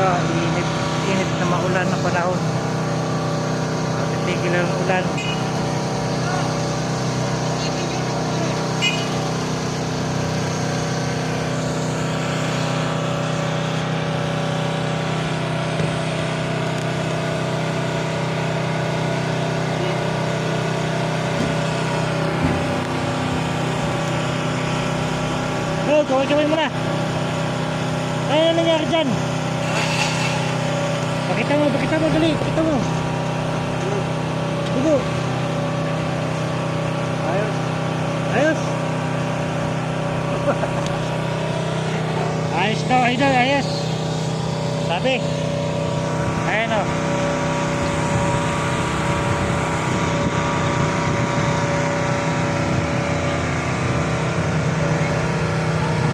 init, init na maulan na panahon. Titigil ang ulan. Oh, gawin mo na. Ano nangyari dyan? Pakita mo, dali, pakita mo. Dugo. Ayos. Ayos. Ayos to, idol, ayos. Sabi. Ayan o.